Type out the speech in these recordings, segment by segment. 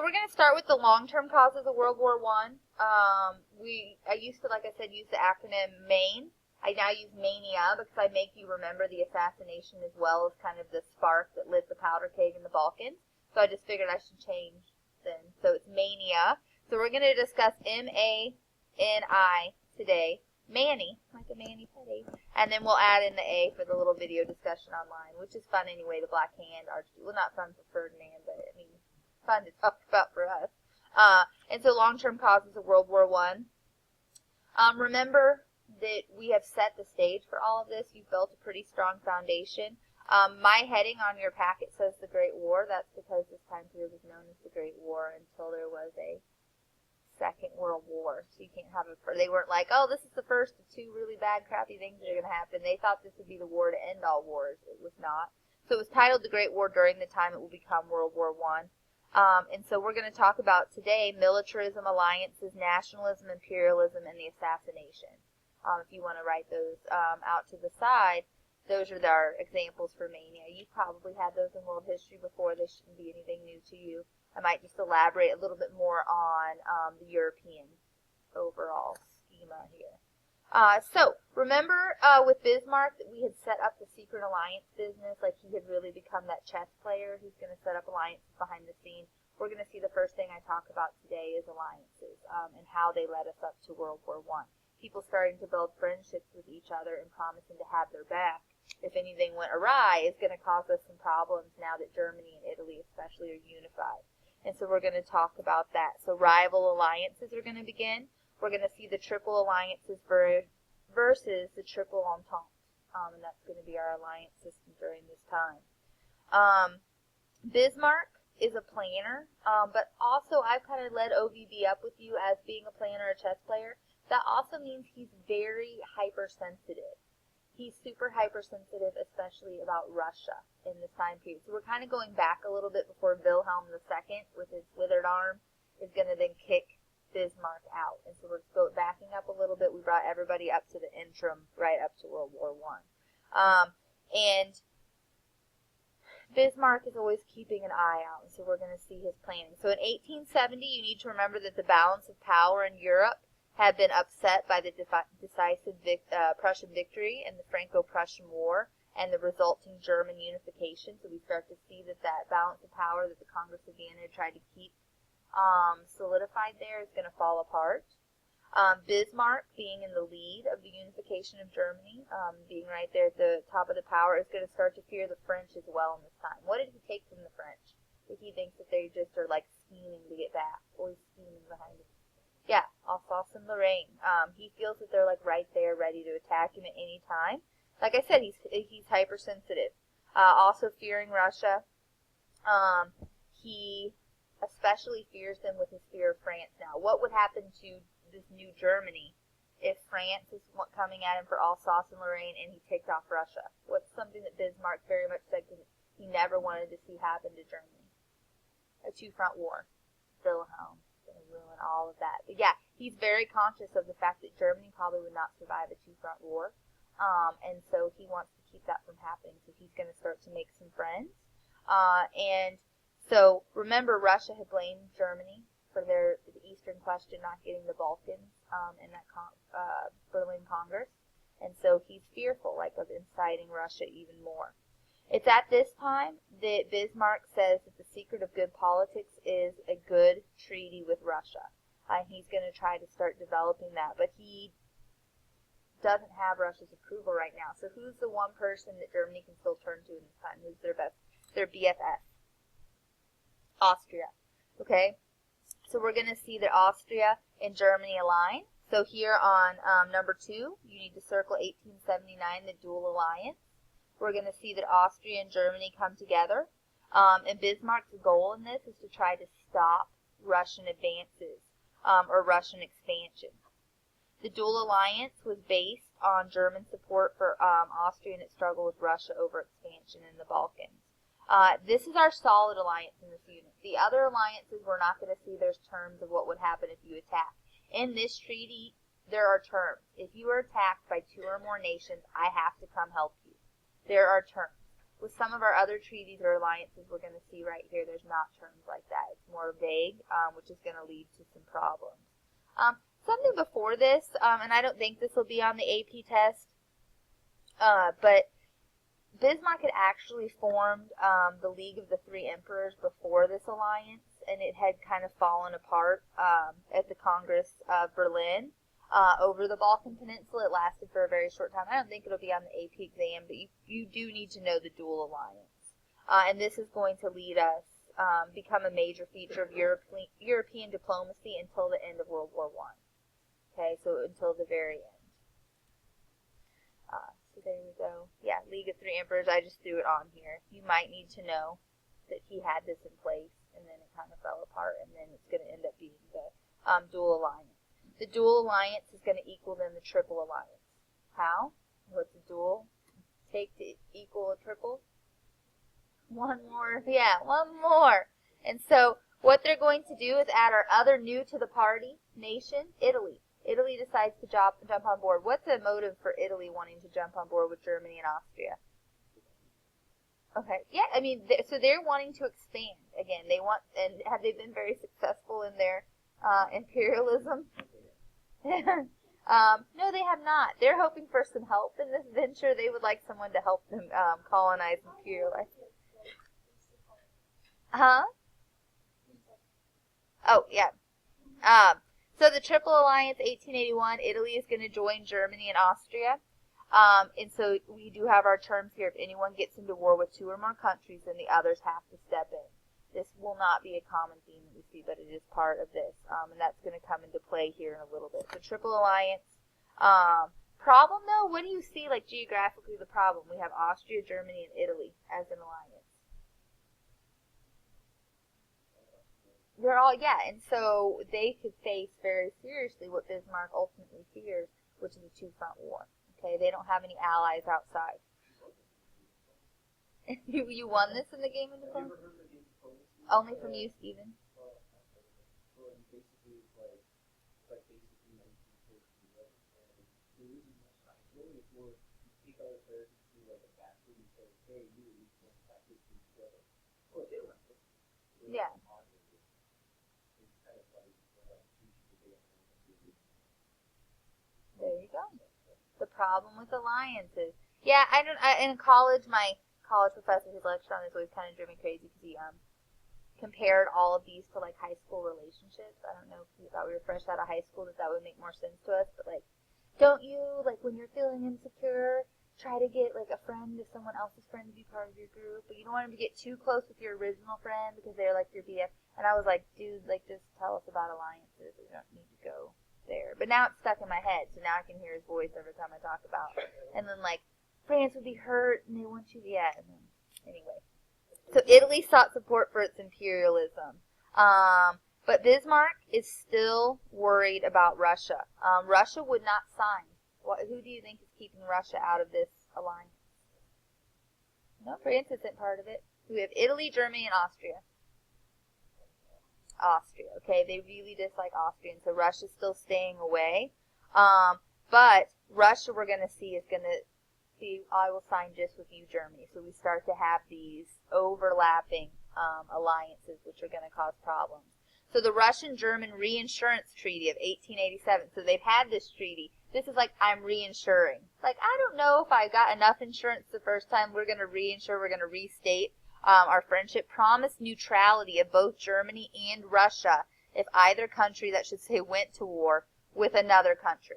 we're going to start with the long-term causes of World War I. I used to, like I said, use the acronym MAIN. I now use mania because I make you remember the assassination as well as kind of the spark that lit the powder keg in the Balkans. So I just figured I should change then. So it's mania. So we're going to discuss M-A-N-I today. Manny, like a mani-pedi. And then we'll add in the A for the little video discussion online, which is fun anyway, the Black Hand, well, not fun for Ferdinand, but I mean, fun to talk about for us. And so long-term causes of World War I. Remember that we have set the stage for all of this. You've built a pretty strong foundation. My heading on your packet says the Great War. That's because this time period was known as the Great War until there was a Second World War. So you can't have they weren't like, oh, this is the first of two really bad, crappy things that are going to happen. They thought this would be the war to end all wars. It was not. So it was titled the Great War during the time it will become World War I. And so we're going to talk about today militarism, alliances, nationalism, imperialism, and the assassination. If you want to write those out to the side, those are our examples for mania. You've probably had those in world history before. They shouldn't be anything new to you. I might just elaborate a little bit more on the European overall schema here. So remember with Bismarck that we had set up the secret alliance business, like he had really become that chess player who's going to set up alliances behind the scenes. We're going to see the first thing I talk about today is alliances and how they led us up to World War I. People starting to build friendships with each other and promising to have their back if anything went awry is going to cause us some problems now that Germany and Italy especially are unified. And so we're going to talk about that. So rival alliances are going to begin. We're going to see the triple alliances versus the triple entente. And that's going to be our alliance system during this time. Bismarck is a planner, but also I've kind of led OVB up with you as being a planner, a chess player. That also means he's very hypersensitive. He's super hypersensitive, especially about Russia in this time period. So we're kind of going back a little bit before Wilhelm II, with his withered arm, is going to then kick Bismarck out. And so we're backing up a little bit. We brought everybody up to the interim, right up to World War I. And Bismarck is always keeping an eye out, and so we're going to see his planning. So in 1870, you need to remember that the balance of power in Europe had been upset by the decisive Prussian victory in the Franco-Prussian War and the resulting German unification. So we start to see that balance of power that the Congress of Vienna had tried to keep solidified there is going to fall apart. Bismarck, being in the lead of the unification of Germany, being right there at the top of the power, is going to start to fear the French as well in this time. What did he take from the French? That he thinks that they just are like scheming to get back, always scheming behind him. Yeah, Alsace-Lorraine. He feels that they're like right there, ready to attack him at any time. Like I said, he's hypersensitive. Also fearing Russia. He especially fears them with his fear of France now. What would happen to this new Germany if France is coming at him for Alsace-Lorraine and he ticked off Russia? What's something that Bismarck very much said he never wanted to see happen to Germany? A two-front war. Wilhelm. Ruin all of that. But yeah, he's very conscious of the fact that Germany probably would not survive a two-front war. And so he wants to keep that from happening. So he's going to start to make some friends. And so remember, Russia had blamed Germany for the Eastern question not getting the Balkans in that Berlin Congress. And so he's fearful, of inciting Russia even more. It's at this time that Bismarck says that the secret of good politics is a good treaty with Russia. He's going to try to start developing that, but he doesn't have Russia's approval right now. So who's the one person that Germany can still turn to in this time? Who's their BFF? Austria. Okay? So we're going to see that Austria and Germany align. So here on number 2, you need to circle 1879, the dual alliance. We're going to see that Austria and Germany come together. And Bismarck's goal in this is to try to stop Russian advances or Russian expansion. The dual alliance was based on German support for Austria in its struggle with Russia over expansion in the Balkans. This is our solid alliance in this unit. The other alliances, we're not going to see there's terms of what would happen if you attack. In this treaty, there are terms. If you are attacked by 2 or more nations, I have to come help you. There are terms. With some of our other treaties or alliances we're going to see right here, there's not terms like that. It's more vague, which is going to lead to some problems. Something before this, and I don't think this will be on the AP test, but Bismarck had actually formed the League of the Three Emperors before this alliance, and it had kind of fallen apart at the Congress of Berlin over the Balkan Peninsula. It lasted for a very short time. I don't think it'll be on the AP exam, but you do need to know the dual alliance. And this is going to lead us, become a major feature of European diplomacy until the end of World War I. Okay, so until the very end. So there we go. Yeah, League of Three Emperors, I just threw it on here. You might need to know that he had this in place, and then it kind of fell apart, and then it's going to end up being the dual alliance. The dual alliance is going to equal then the triple alliance. How? What's a dual take to equal a triple? One more. Yeah, one more. And so what they're going to do is add our other new to the party nation, Italy. Italy decides to jump on board. What's the motive for Italy wanting to jump on board with Germany and Austria? Okay, yeah, I mean, so they're wanting to expand. Again, they want, and have they been very successful in their imperialism? No, they have not. They're hoping for some help in this venture. They would like someone to help them colonize and imperialize. Huh? Oh, yeah. So the Triple Alliance, 1881, Italy is going to join Germany and Austria. And so we do have our terms here. If anyone gets into war with two or more countries, then the others have to step in. This will not be a common theme that we see, but it is part of this. And that's going to come into play here in a little bit. The Triple Alliance. Problem, though, what do you see, like, geographically the problem? We have Austria, Germany, and Italy as an alliance. They're all, yeah, and so they could face very seriously what Bismarck ultimately fears, which is a two-front war. Okay, they don't have any allies outside. You won this in the game of diplomacy? Only from you, Stephen. Yeah. There you go. The problem with alliances. Yeah, in college, my college professor, his lecture on this always kind of drove me crazy because he compared all of these to like high school relationships. I don't know if he thought we were fresh out of high school that would make more sense to us, but like, don't you, like, when you're feeling insecure, try to get like a friend of someone else's friend to be part of your group, but you don't want them to get too close with your original friend because they're like your BF. And I was like, dude, like, just tell us about alliances. We don't need to go there. But now it's stuck in my head, so now I can hear his voice every time I talk about it. And then, like, France would be hurt, and they want you, yeah. And then, anyway. So Italy sought support for its imperialism. But Bismarck is still worried about Russia. Russia would not sign. Who do you think is keeping Russia out of this alliance? No, France isn't part of it. We have Italy, Germany, and Austria. Austria, okay? They really dislike Austria, and so Russia's still staying away. But Russia, we're going to see, is going to see, I will sign just with you, Germany. So we start to have these overlapping alliances, which are going to cause problems. So the Russian-German Reinsurance Treaty of 1887. So they've had this treaty. This is like, I'm reinsuring. Like, I don't know if I got enough insurance the first time. We're going to reinsure. We're going to restate our friendship. Promised neutrality of both Germany and Russia if either country, that should say, went to war with another country.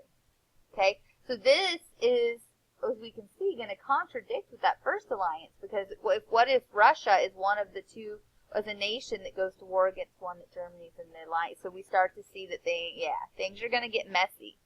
Okay? So this is, as we can see, going to contradict with that first alliance, because what if Russia is one of the two, as a nation that goes to war against one that Germany's in their alliance? So we start to see that things are going to get messy.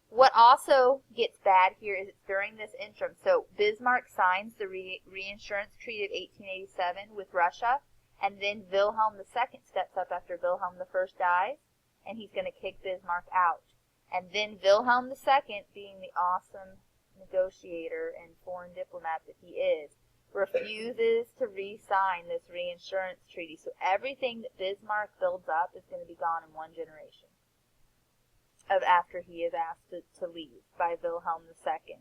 What also gets bad here is it's during this interim. So Bismarck signs the Reinsurance Treaty of 1887 with Russia, and then Wilhelm II steps up after Wilhelm I dies, and he's going to kick Bismarck out. And then Wilhelm II, being the awesome negotiator and foreign diplomat that he is, refuses to re-sign this reinsurance treaty. So everything that Bismarck builds up is going to be gone in one generation of after he is asked to leave by Wilhelm II.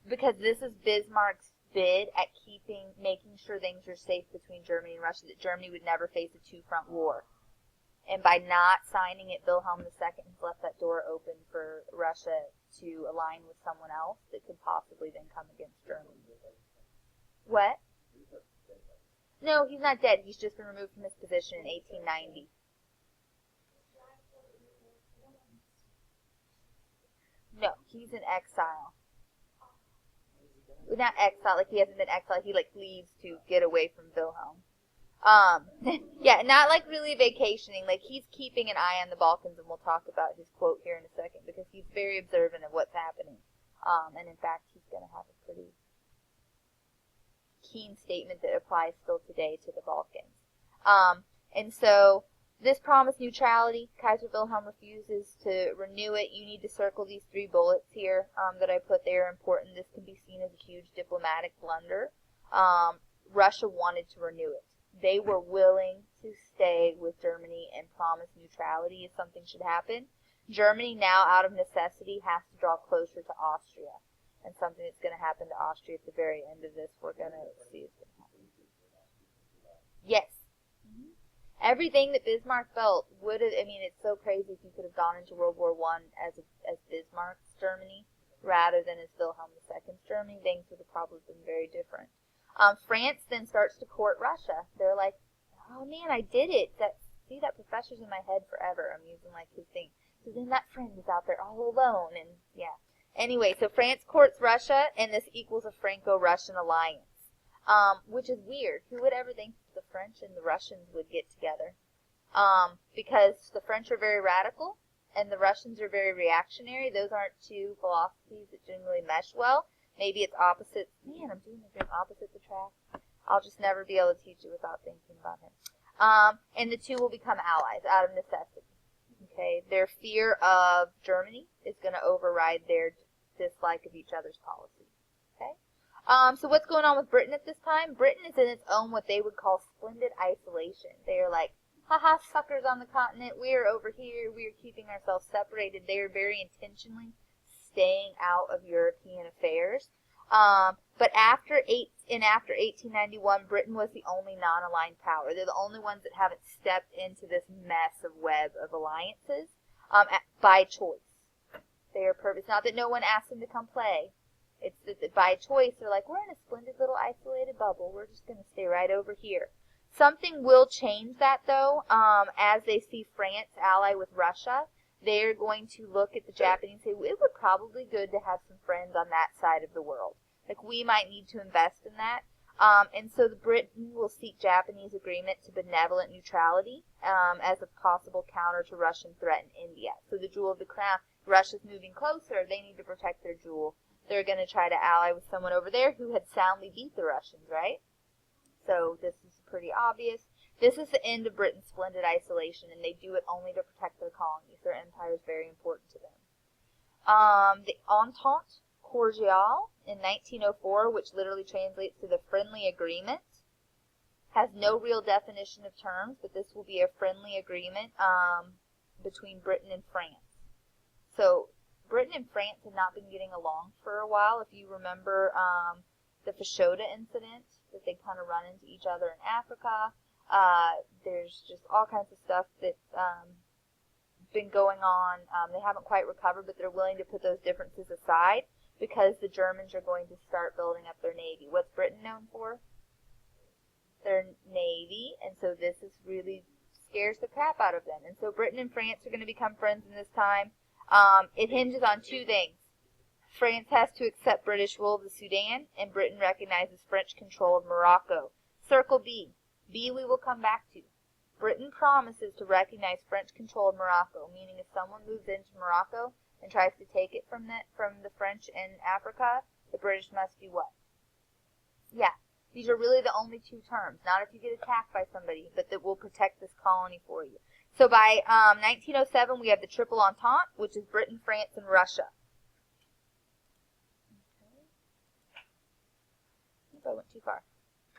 because this is Bismarck's bid at making sure things are safe between Germany and Russia, that Germany would never face a two-front war. And by not signing it, Wilhelm II has left that door open for Russia to align with someone else that could possibly then come against Germany. What? No, he's not dead. He's just been removed from his position in 1890. No, he's in exile. Not exile, like he hasn't been exiled. He like leaves to get away from Wilhelm. Yeah, not like really vacationing. Like he's keeping an eye on the Balkans, and we'll talk about his quote here in a second because he's very observant of what's happening. And in fact, he's going to have a pretty keen statement that applies still today to the Balkans. And so this promised neutrality. Kaiser Wilhelm refuses to renew it. You need to circle these 3 bullets here that I put there. Important. This can be seen as a huge diplomatic blunder. Russia wanted to renew it. They were willing to stay with Germany and promise neutrality if something should happen. Germany now, out of necessity, has to draw closer to Austria. And something that's going to happen to Austria at the very end of this, we're going to see is going to happen. Yes. Mm-hmm. Everything that Bismarck felt would have, I mean, it's so crazy if you could have gone into World War I as Bismarck's Germany rather than as Wilhelm II's Germany, things would have probably been very different. France then starts to court Russia. They're like, oh man, I did it. See, that professor's in my head forever. I'm using like his thing. So then that friend is out there all alone, and yeah. Anyway, so France courts Russia, and this equals a Franco-Russian alliance, which is weird. Who would ever think the French and the Russians would get together? Because the French are very radical, and the Russians are very reactionary. Those aren't two philosophies that generally mesh well. Maybe it's opposite. Man, I'm doing the opposite attract. I'll just never be able to teach it without thinking about him. And the two will become allies out of necessity. Okay, their fear of Germany is going to override their dislike of each other's policy. Okay, so what's going on with Britain at this time? Britain is in its own what they would call splendid isolation. They are like, haha, suckers on the continent. We are over here. We are keeping ourselves separated. They are very intentionally staying out of European affairs. But after 1891, Britain was the only non-aligned power. They're the only ones that haven't stepped into this mess of web of alliances by choice. They are purpose. Not that no one asked them to come play. It's that by choice, they're like, we're in a splendid little isolated bubble. We're just going to stay right over here. Something will change that, though, as they see France ally with Russia. They're going to look at the Japanese and say, well, it would probably be good to have some friends on that side of the world. Like, we might need to invest in that. And so the Britain will seek Japanese agreement to benevolent neutrality as a possible counter to Russian threat in India. So the jewel of the crown, Russia's moving closer. They need to protect their jewel. They're going to try to ally with someone over there who had soundly beat the Russians, right? So this is pretty obvious. This is the end of Britain's splendid isolation, and they do it only to protect their colonies. Their empire is very important to them. The Entente Cordiale in 1904, which literally translates to the friendly agreement, has no real definition of terms, but this will be a friendly agreement between Britain and France. So Britain and France have not been getting along for a while. If you remember the Fashoda incident, that they kind of run into each other in Africa. There's just all kinds of stuff that's been going on. They haven't quite recovered, but they're willing to put those differences aside because the Germans are going to start building up their navy. What's Britain known for? Their navy, and so this is really scares the crap out of them. And so Britain and France are going to become friends in this time. It hinges on two things. France has to accept British rule of the Sudan, and Britain recognizes French control of Morocco. Circle B. B we will come back to. Britain promises to recognize French control of Morocco, meaning if someone moves into Morocco and tries to take it from the French in Africa, the British must do what? Yeah, these are really the only two terms. Not if you get attacked by somebody, but that will protect this colony for you. So by 1907, we have the Triple Entente, which is Britain, France, and Russia. I went too far.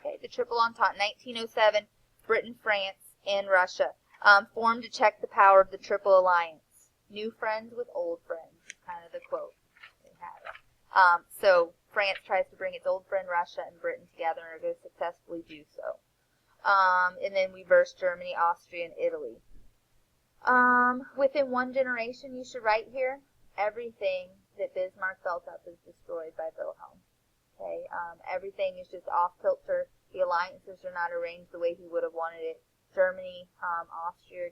Okay, the Triple Entente, 1907, Britain, France, and Russia, formed to check the power of the Triple Alliance. New friends with old friends, is kind of the quote they have. So France tries to bring its old friend Russia and Britain together and are going to successfully do so. And then we verse Germany, Austria, and Italy. Within one generation, you should write here, everything that Bismarck built up is destroyed by Wilhelm. Okay, everything is just off kilter. The alliances are not arranged the way he would have wanted it. Germany, Austria,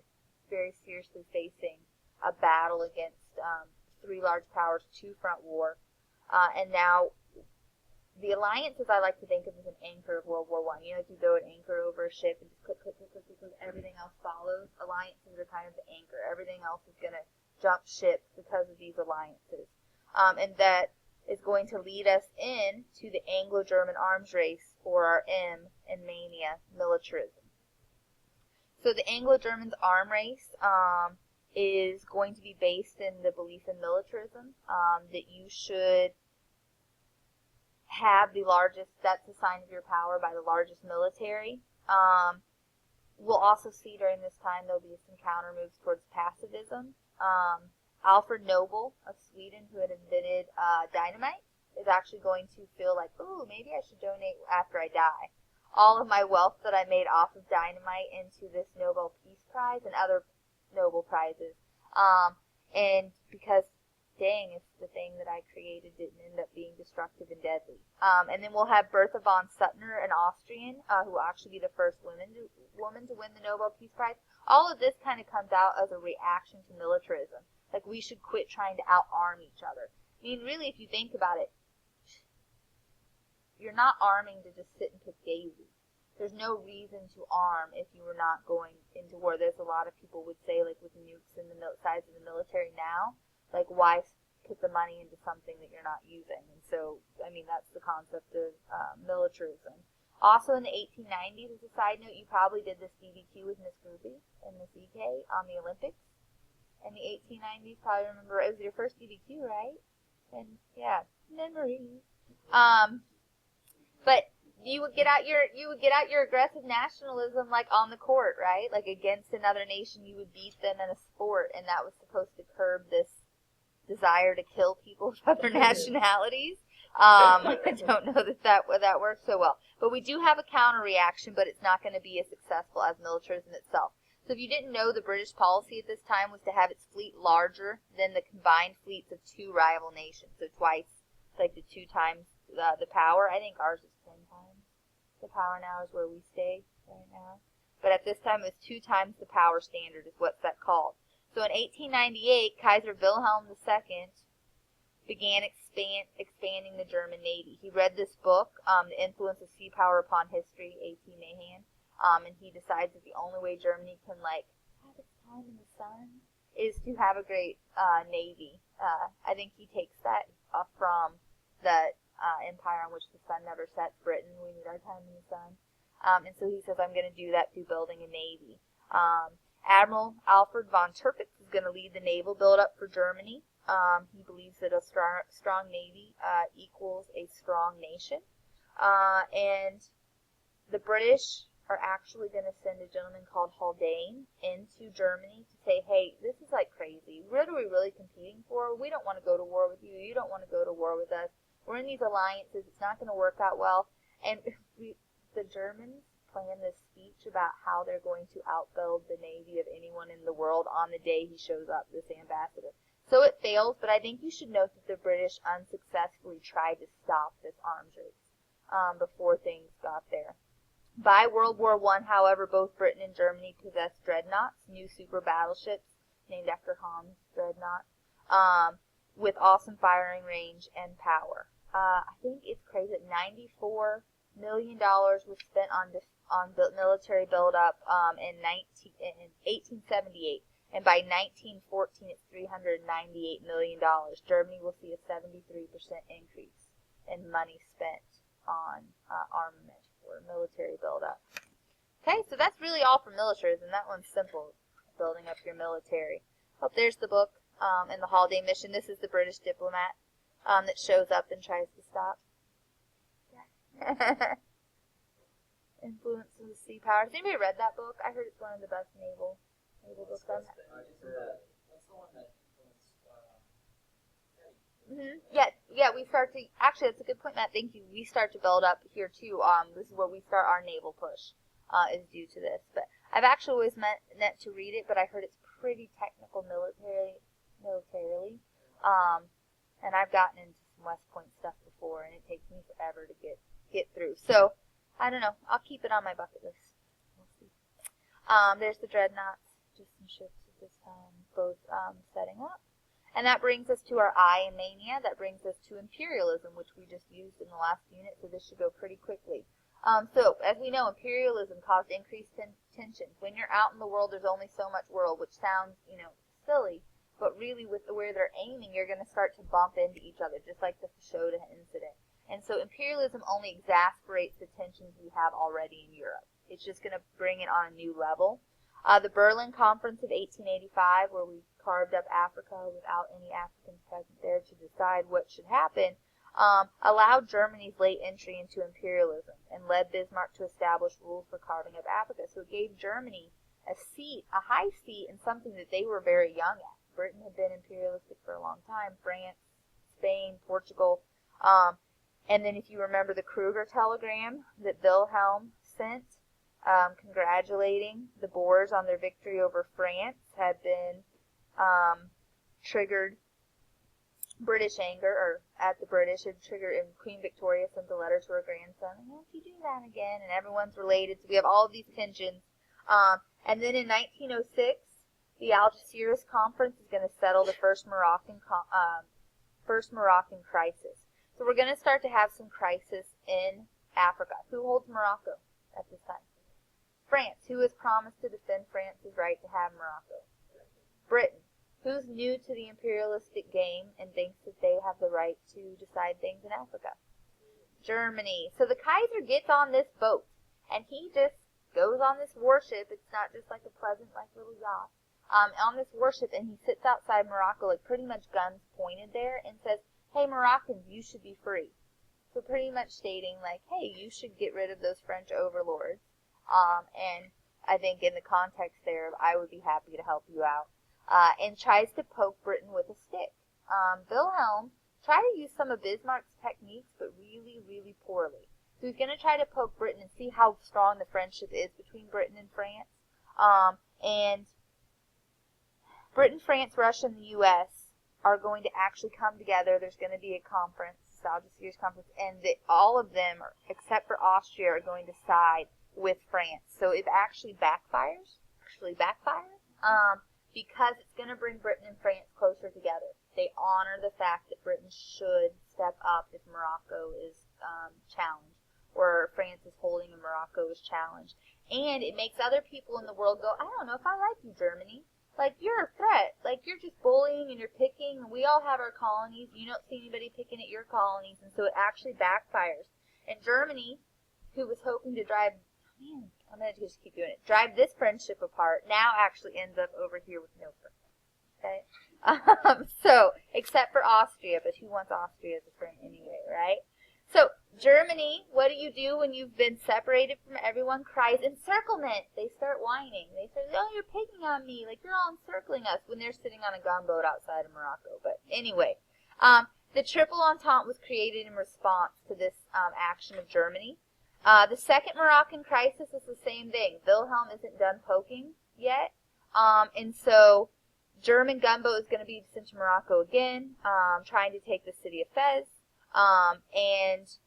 very seriously facing a battle against three large powers, two-front war. And now, the alliances I like to think of as an anchor of World War I. You know, if you throw an anchor over a ship and just click, click, click, click, click, click, everything else follows. Alliances are kind of the anchor. Everything else is going to jump ship because of these alliances. And that is going to lead us in to the Anglo-German arms race, or our M in mania, militarism. So the Anglo-Germans arm race is going to be based in the belief in militarism, that you should have the largest, that's a sign of your power, by the largest military. We'll also see during this time there'll be some counter moves towards pacifism. Alfred Nobel of Sweden, who had invented dynamite, is actually going to feel like, ooh, maybe I should donate after I die all of my wealth that I made off of dynamite into this Nobel Peace Prize and other Nobel Prizes. And because, dang, if the thing that I created didn't end up being destructive and deadly. And then we'll have Bertha von Suttner, an Austrian, who will actually be the first woman to win the Nobel Peace Prize. All of this kind of comes out as a reaction to militarism. Like, we should quit trying to out-arm each other. I mean, really, if you think about it, you're not arming to just sit and pick daisies. There's no reason to arm if you were not going into war. There's a lot of people would say, like, with nukes and the size of the military now, like, why put the money into something that you're not using? And so, I mean, that's the concept of militarism. Also in the 1890s, as a side note, you probably did this DBQ with Miss Groupie and Miss EK on the Olympics. In the 1890s, probably remember, it was your first DBQ, right? And, yeah, memories. But you would get out your aggressive nationalism, like, on the court, right? Like, against another nation, you would beat them in a sport, and that was supposed to curb this desire to kill people of other nationalities. I don't know that works so well. But we do have a counter reaction, but it's not going to be as successful as militarism itself. So if you didn't know, the British policy at this time was to have its fleet larger than the combined fleets of two rival nations. So twice, like the 2 times the power. I think ours is 10 times the power now is where we stay right now. But at this time, it was 2 times the power standard is what's that called. So in 1898, Kaiser Wilhelm II began expanding the German Navy. He read this book, The Influence of Sea Power Upon History, A.T. Mahan, and he decides that the only way Germany can, like, have its time in the sun is to have a great navy. I think he takes that from the empire on which the sun never sets, Britain. We need our time in the sun. And so he says, I'm going to do that through building a navy. Admiral Alfred von Tirpitz is going to lead the naval build-up for Germany. He believes that a strong navy equals a strong nation. And the British are actually going to send a gentleman called Haldane into Germany to say, hey, this is like crazy. What are we really competing for? We don't want to go to war with you. You don't want to go to war with us. We're in these alliances. It's not going to work out well. And the Germans plan this speech about how they're going to outbuild the navy of anyone in the world on the day he shows up, this ambassador. So it fails, but I think you should note that the British unsuccessfully tried to stop this arms race before things got there. By World War I, however, both Britain and Germany possessed dreadnoughts, new super battleships named after Hans Dreadnought, with awesome firing range and power. I think it's crazy that $94 million was spent on military buildup in 1878, and by 1914 it's $398 million. Germany will see a 73% increase in money spent on armament or military buildup. Okay, so that's really all for militarism. That one's simple, building up your military. Oh, there's the book and the Holiday Mission. This is the British diplomat that shows up and tries to stop. Influence of the Sea Power. Has anybody read that book? I heard it's one of the best naval books. That's the one that influenced Yeah, we start to, actually, that's a good point, Matt, thank you. We start to build up here, too. This is where we start our naval push, is due to this. But I've actually always meant to read it, but I heard it's pretty technical militarily. And I've gotten into some West Point stuff before, and it takes me forever to get through. So, I don't know. I'll keep it on my bucket list. We'll see. There's the dreadnoughts, just some ships at this time, both setting up. And that brings us to our I in mania. That brings us to imperialism, which we just used in the last unit, so this should go pretty quickly. So, as we know, imperialism caused increased tensions. When you're out in the world, there's only so much world, which sounds, silly, but really with where they're aiming, you're going to start to bump into each other, just like the Fashoda incident. And so imperialism only exacerbates the tensions we have already in Europe. It's just going to bring it on a new level. The Berlin Conference of 1885, where we carved up Africa without any Africans present there to decide what should happen, allowed Germany's late entry into imperialism and led Bismarck to establish rules for carving up Africa. So it gave Germany a high seat in something that they were very young at. Britain had been imperialistic for a long time, France, Spain, Portugal. And then if you remember the Kruger telegram that Wilhelm sent, congratulating the Boers on their victory over France, had been triggered British anger, or at the British, had triggered, and Queen Victoria sent a letter to her grandson, won't you do that again? And everyone's related, so we have all of these tensions. And then in 1906, the Algeciras Conference is going to settle the first Moroccan crisis. So we're going to start to have some crisis in Africa. Who holds Morocco at this time? France. Who has promised to defend France's right to have Morocco? Britain. Who's new to the imperialistic game and thinks that they have the right to decide things in Africa? Germany. So the Kaiser gets on this boat, and he just goes on this warship. It's not just like a pleasant, little yacht. On this warship, and he sits outside Morocco, pretty much guns pointed there, and says, hey, Moroccans, you should be free. So pretty much stating, hey, you should get rid of those French overlords. And I think in the context there, I would be happy to help you out. And tries to poke Britain with a stick. Wilhelm tried to use some of Bismarck's techniques, but really, really poorly. So he's going to try to poke Britain and see how strong the friendship is between Britain and France. And Britain, France, Russia, and the U.S. are going to actually come together. There's going to be a conference, the Algeciras Conference, and all of them, except for Austria, are going to side with France. So it actually backfires. Because it's going to bring Britain and France closer together. They honor the fact that Britain should step up if Morocco is challenged, or France is holding and Morocco is challenged. And it makes other people in the world go, I don't know if I like you, Germany. You're a threat. You're just bullying and you're picking. And we all have our colonies. You don't see anybody picking at your colonies. And so it actually backfires. And Germany, who was hoping to drive this friendship apart, now actually ends up over here with no friend. Okay? So, except for Austria, but who wants Austria as a friend anyway, right? So, Germany, what do you do when you've been separated from everyone? Cries encirclement. They start whining. They say, oh, you're picking on me. You're all encircling us, when they're sitting on a gunboat outside of Morocco. But anyway, the Triple Entente was created in response to this action of Germany. The second Moroccan crisis is the same thing. Wilhelm isn't done poking yet. And so German gunboat is going to be sent to Morocco again, trying to take the city of Fez. And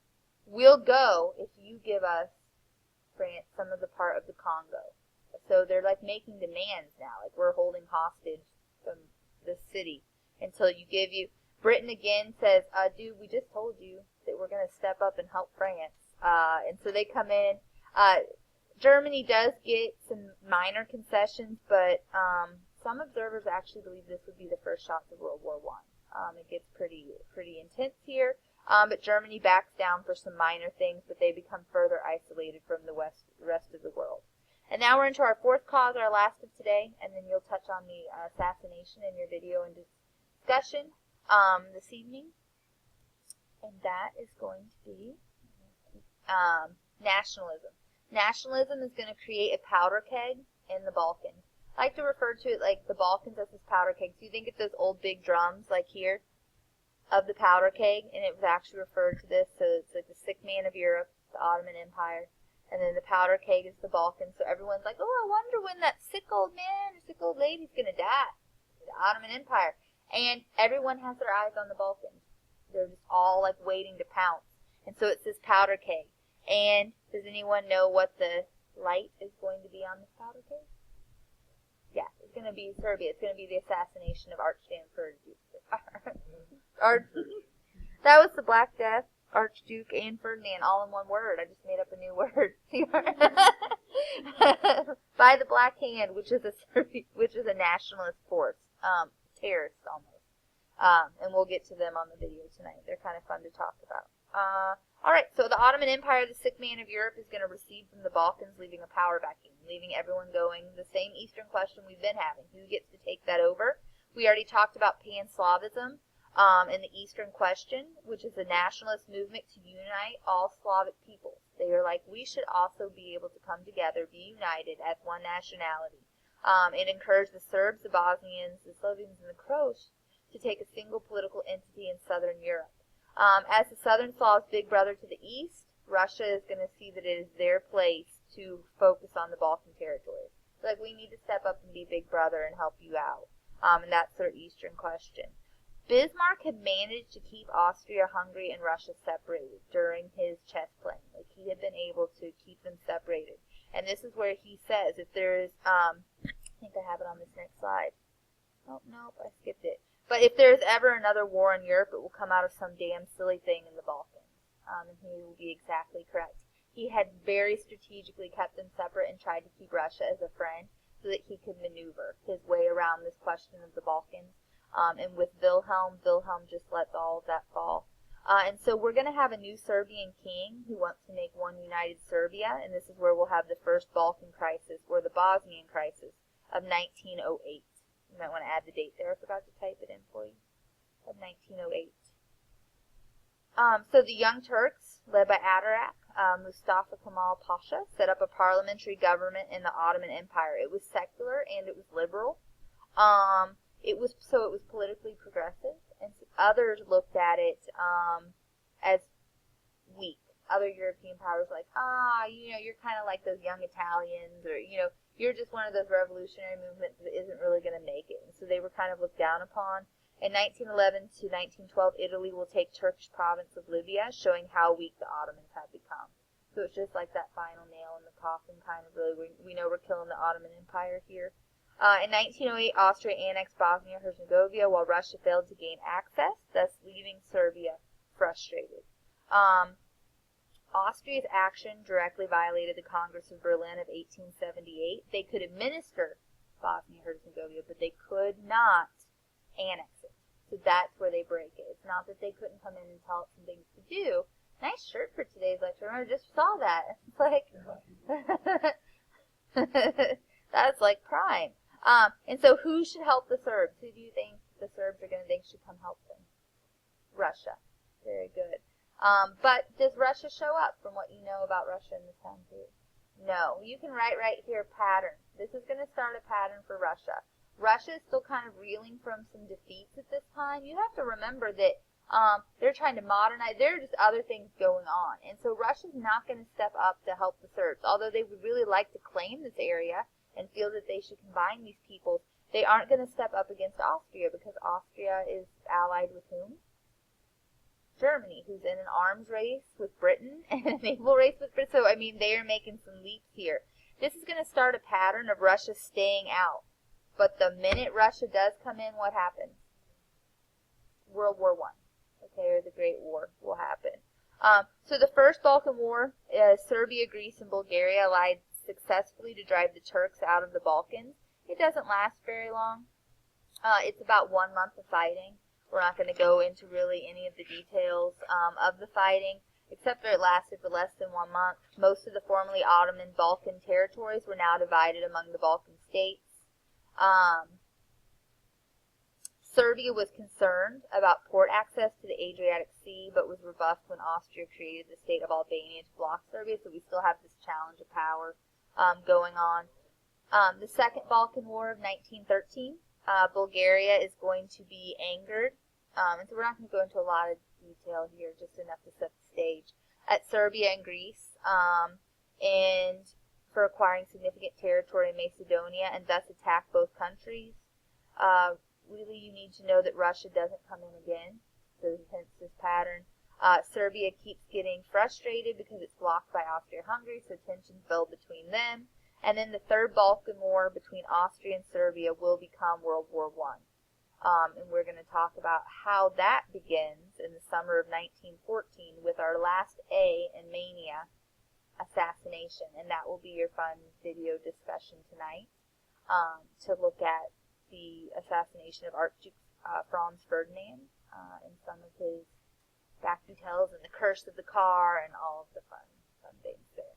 we'll go if you give us, France, some of the part of the Congo. So they're making demands now. We're holding hostage from the city until you give you. Britain again says, dude, we just told you that we're going to step up and help France. And so they come in. Germany does get some minor concessions, but some observers actually believe this would be the first shots of World War I. It gets pretty intense here, but Germany backs down for some minor things, but they become further isolated from the rest of the world. And now we're into our fourth cause, our last of today, and then you'll touch on the assassination in your video and discussion this evening. And that is going to be nationalism. Nationalism is going to create a powder keg in the Balkans. I like to refer to it like the Balkans as this powder keg. So you think of those old big drums like here. of the powder keg, and it was actually referred to this. So it's like the sick man of Europe, the Ottoman Empire, and then the powder keg is the Balkans. So everyone's like, oh, I wonder when that sick old man or sick old lady's going to die. The Ottoman Empire. And everyone has their eyes on the Balkans. They're just all like waiting to pounce. And so it says powder keg. And does anyone know what the light is going to be on this powder keg? Yeah, it's going to be Serbia. It's going to be the assassination of Archduke Ferdinand. That was the Black Death, Archduke and Ferdinand, all in one word. I just made up a new word. By the Black Hand, which is a nationalist force, terrorists almost. And we'll get to them on the video tonight. They're kind of fun to talk about. All right, so the Ottoman Empire, the sick man of Europe, is going to recede from the Balkans, leaving a power vacuum, leaving everyone going the same Eastern question we've been having. Who gets to take that over? We already talked about Pan-Slavism and the Eastern question, which is a nationalist movement to unite all Slavic peoples. They are like, we should also be able to come together, be united as one nationality. It encouraged the Serbs, the Bosnians, the Slovenes, and the Croats to take a single political entity in southern Europe. As the Southern Slavs' big brother to the east, Russia is going to see that it is their place to focus on the Balkan territories. So, like, we need to step up and be big brother and help you out. And that's their Eastern question. Bismarck had managed to keep Austria, Hungary, and Russia separated during his chess playing. Like, he had been able to keep them separated. And this is where he says, if there's, I think I have it on this next slide. Oh, nope, I skipped it. But if there's ever another war in Europe, it will come out of some damn silly thing in the Balkans. And he will be exactly correct. He had very strategically kept them separate and tried to keep Russia as a friend so that he could maneuver his way around this question of the Balkans. And with Wilhelm just lets all of that fall. And so we're going to have a new Serbian king who wants to make one united Serbia. And this is where we'll have the first Balkan crisis, or the Bosnian crisis of 1908. You might want to add the date there. I forgot to type it in for you. Of 1908. So the Young Turks, led by Ataturk, Mustafa Kemal Pasha, set up a parliamentary government in the Ottoman Empire. It was secular and it was liberal. It was politically progressive, and others looked at it as weak. Other European powers were like, you're kind of like those young Italians, or you're just one of those revolutionary movements that isn't really going to make it. And so they were kind of looked down upon. In 1911 to 1912, Italy will take Turkish province of Libya, showing how weak the Ottomans have become. So it's just like that final nail in the coffin, kind of really. We know we're killing the Ottoman Empire here. In 1908, Austria annexed Bosnia-Herzegovina while Russia failed to gain access, thus leaving Serbia frustrated. Austria's action directly violated the Congress of Berlin of 1878. They could administer Bosnia-Herzegovina, but they could not annex it. So that's where they break it. It's not that they couldn't come in and tell it some things to do. Nice shirt for today's lecture. I just saw that. It's like, that's like prime. And so who should help the Serbs? Who do you think the Serbs are going to think should come help them? Russia. Very good. But does Russia show up from what you know about Russia in this time period? No. You can write right here, pattern. This is going to start a pattern for Russia. Russia is still kind of reeling from some defeats at this time. You have to remember that they're trying to modernize. There are just other things going on. And so Russia's not going to step up to help the Serbs. Although they would really like to claim this area and feel that they should combine these peoples, they aren't going to step up against Austria, because Austria is allied with whom? Germany, who's in an arms race with Britain and a naval race with Britain. So, I mean, they are making some leaps here. This is going to start a pattern of Russia staying out. But the minute Russia does come in, what happens? World War I, okay, or the Great War will happen. So the First Balkan War, Serbia, Greece, and Bulgaria allied successfully to drive the Turks out of the Balkans. It doesn't last very long. It's about 1 month of fighting. We're not going to go into really any of the details of the fighting, except that it lasted for less than 1 month. Most of the formerly Ottoman Balkan territories were now divided among the Balkan states. Serbia was concerned about port access to the Adriatic Sea, but was rebuffed when Austria created the state of Albania to block Serbia, so we still have this challenge of power going on. The Second Balkan War of 1913, Bulgaria is going to be angered And so we're not going to go into a lot of detail here, just enough to set the stage. At Serbia and Greece, and for acquiring significant territory in Macedonia and thus attack both countries. Really, you need to know that Russia doesn't come in again, so hence this pattern. Serbia keeps getting frustrated because it's blocked by Austria-Hungary, so tensions build between them. And then the Third Balkan War between Austria and Serbia will become World War I. And we're going to talk about how that begins in the summer of 1914 with our last A in Mania, assassination. And that will be your fun video discussion tonight, to look at the assassination of Archduke Franz Ferdinand and some of his back details and the curse of the car and all of the fun things there.